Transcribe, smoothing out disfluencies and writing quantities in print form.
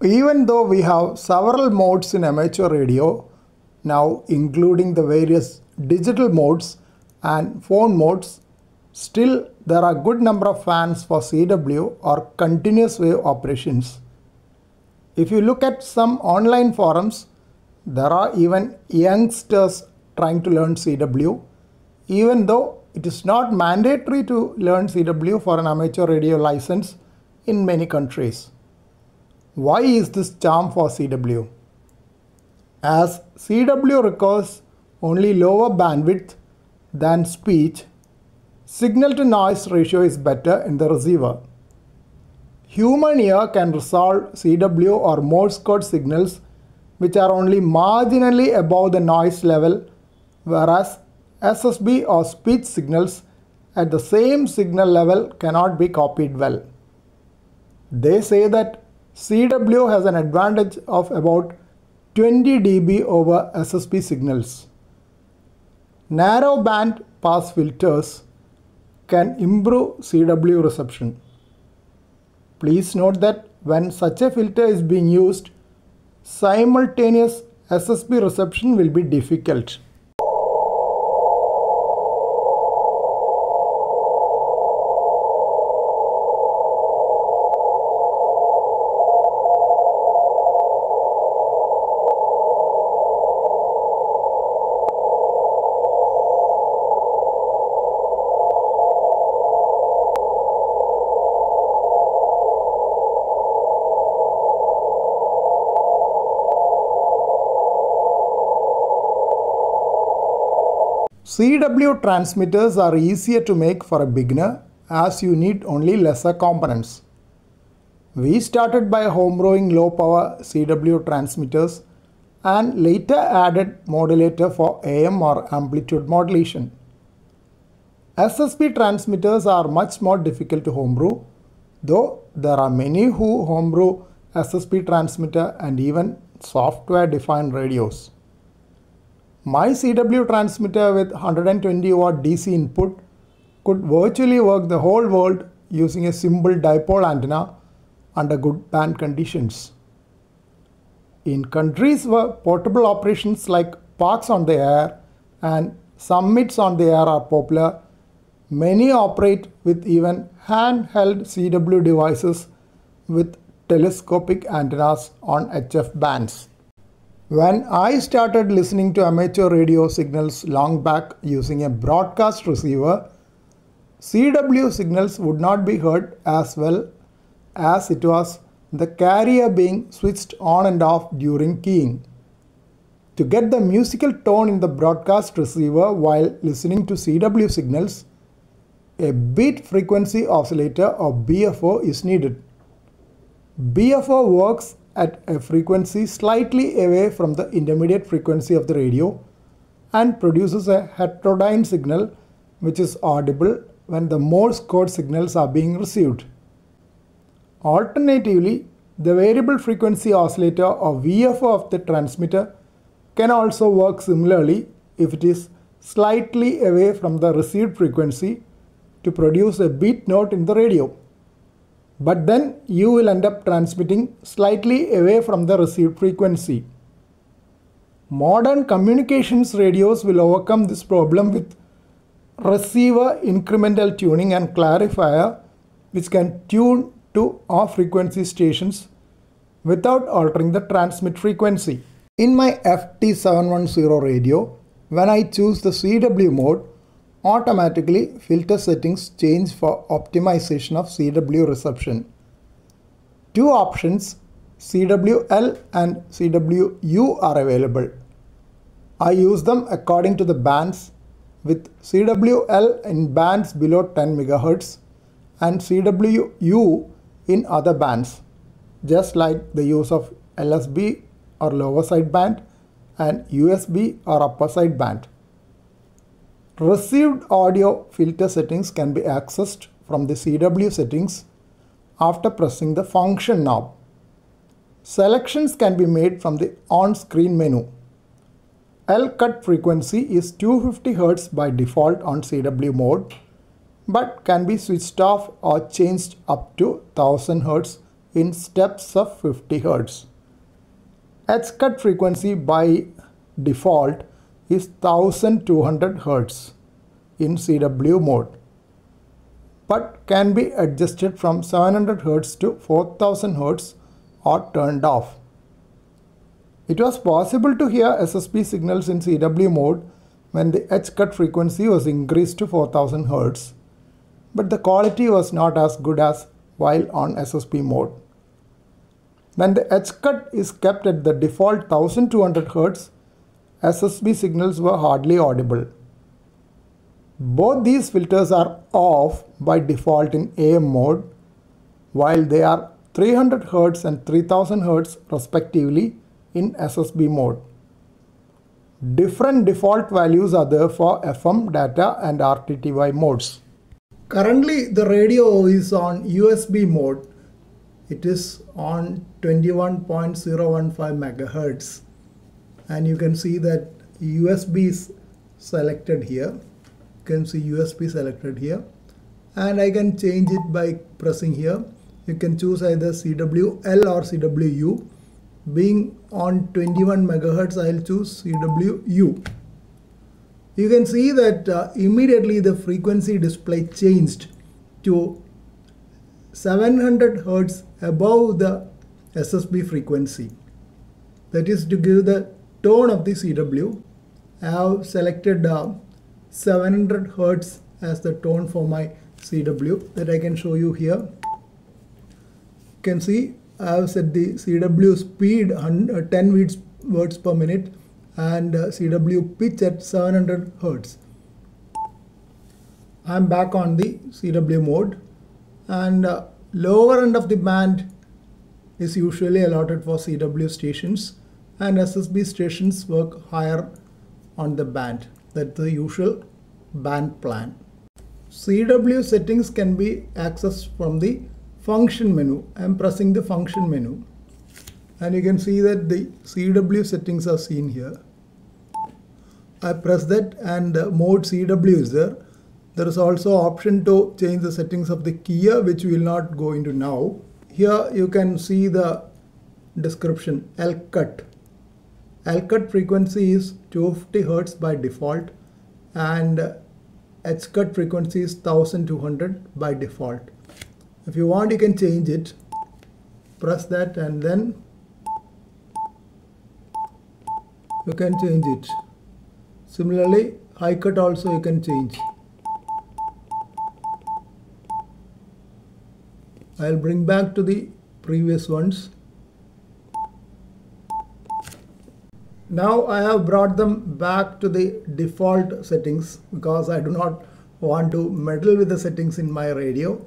Even though we have several modes in amateur radio, now including the various digital modes and phone modes, still there are good number of fans for CW or continuous wave operations. If you look at some online forums, there are even youngsters trying to learn CW, even though it is not mandatory to learn CW for an amateur radio license in many countries. Why is this charm for CW? As CW requires only lower bandwidth than speech, signal to noise ratio is better in the receiver. Human ear can resolve CW or Morse code signals which are only marginally above the noise level, whereas SSB or speech signals at the same signal level cannot be copied well. They say that CW has an advantage of about 20 dB over SSB signals. Narrow band pass filters can improve CW reception. Please note that when such a filter is being used, simultaneous SSB reception will be difficult. CW transmitters are easier to make for a beginner as you need only lesser components. We started by homebrewing low power CW transmitters and later added modulator for AM or amplitude modulation. SSB transmitters are much more difficult to homebrew, though there are many who homebrew SSB transmitter and even software defined radios. My CW transmitter with 120 watt DC input could virtually work the whole world using a simple dipole antenna under good band conditions. In countries where portable operations like parks on the air and summits on the air are popular, many operate with even handheld CW devices with telescopic antennas on HF bands. When I started listening to amateur radio signals long back using a broadcast receiver, CW signals would not be heard as well as it was the carrier being switched on and off during keying. To get the musical tone in the broadcast receiver while listening to CW signals, a beat frequency oscillator or BFO is needed. BFO works at a frequency slightly away from the intermediate frequency of the radio and produces a heterodyne signal which is audible when the Morse code signals are being received. Alternatively, the variable frequency oscillator or VFO of the transmitter can also work similarly if it is slightly away from the received frequency to produce a beat note in the radio. But then you will end up transmitting slightly away from the received frequency. Modern communications radios will overcome this problem with receiver incremental tuning and clarifier which can tune to off frequency stations without altering the transmit frequency. In my FT710 radio, when I choose the CW mode, automatically filter settings change for optimization of CW reception. Two options, CWL and CWU, are available. I use them according to the bands, with CWL in bands below 10 MHz and CWU in other bands, just like the use of LSB or lower side band and USB or upper side band. Received audio filter settings can be accessed from the CW settings after pressing the function knob. Selections can be made from the on-screen menu. L-cut frequency is 250 Hz by default on CW mode, but can be switched off or changed up to 1000 Hz in steps of 50 Hz. H cut frequency by default is 1200 Hz in CW mode, but can be adjusted from 700 Hz to 4000 Hz or turned off. It was possible to hear SSB signals in CW mode when the H cut frequency was increased to 4000 Hz, but the quality was not as good as while on SSB mode. When the H cut is kept at the default 1200 Hz, SSB signals were hardly audible. Both these filters are off by default in AM mode, while they are 300 Hz and 3000 Hz respectively in SSB mode. Different default values are there for FM, data and RTTY modes. Currently the radio is on USB mode. It is on 21.015 MHz, and you can see that USB is selected here. You can see USB selected here, and I can change it by pressing here. You can choose either CWL or CWU. Being on 21 MHz, I'll choose CWU. You can see that immediately the frequency display changed to 700 Hz above the SSB frequency. That is to give the tone of the CW. I have selected 700 Hz as the tone for my CW that I can show you here. You can see I have set the CW speed 10 words per minute and CW pitch at 700 Hz. I am back on the CW mode, and lower end of the band is usually allotted for CW stations, and SSB stations work higher on the band. That's the usual band plan. CW settings can be accessed from the function menu. I am pressing the function menu, and you can see that the CW settings are seen here. I press that and mode CW is there. There is also option to change the settings of the keyer, which we will not go into now. Here you can see the description L cut. L cut frequency is 250 Hz by default, and H cut frequency is 1200 by default. If you want, you can change it. Press that and then you can change it. Similarly, high cut also you can change. I'll bring back to the previous ones. Now I have brought them back to the default settings because I do not want to meddle with the settings in my radio.